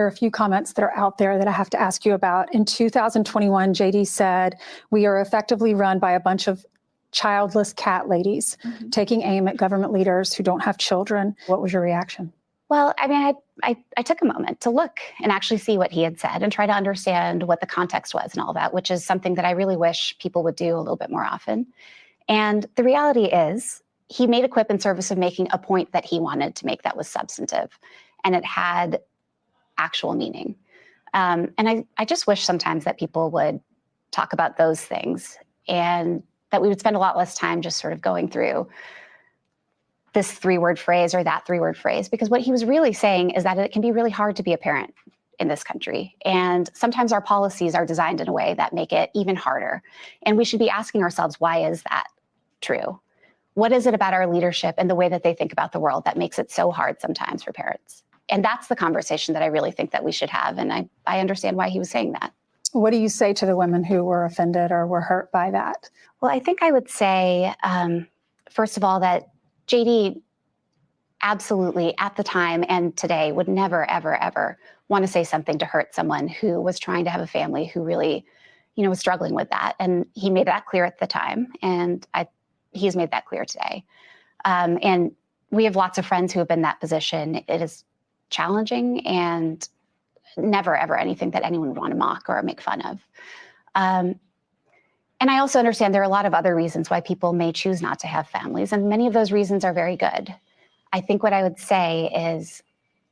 There are a few comments that are out there that I have to ask you about. In 2021, JD said, "We are effectively run by a bunch of childless cat ladies taking aim at government leaders who don't have children." What was your reaction? Well, I mean, I took a moment to look and actually see what he had said and try to understand what the context was and all that, which is something that I really wish people would do a little bit more often. And the reality is, he made a quip in service of making a point that he wanted to make that was substantive, and it had actual meaning. And I just wish sometimes that people would talk about those things, and that we would spend a lot less time just sort of going through this 3-word phrase or that 3-word phrase, because what he was really saying is that it can be really hard to be a parent in this country. And sometimes our policies are designed in a way that make it even harder. And we should be asking ourselves, why is that true? What is it about our leadership and the way that they think about the world that makes it so hard sometimes for parents? And that's the conversation that I really think that we should have. And I understand why he was saying that. What do you say to the women who were offended or were hurt by that? Well, I think I would say, first of all, that JD absolutely at the time and today would never, ever, ever want to say something to hurt someone who was trying to have a family, who really, was struggling with that. And he made that clear at the time. And he's made that clear today. And we have lots of friends who have been in that position. It is challenging and never, ever anything that anyone would want to mock or make fun of. And I also understand there are a lot of other reasons why people may choose not to have families, and many of those reasons are very good. I think what I would say is,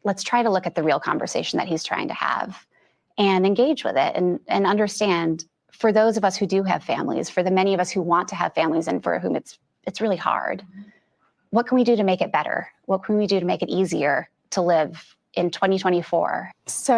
let's try to look at the real conversation that he's trying to have and engage with it and understand, for those of us who do have families, for the many of us who want to have families and for whom it's really hard, what can we do to make it better? What can we do to make it easier to live in 2024? So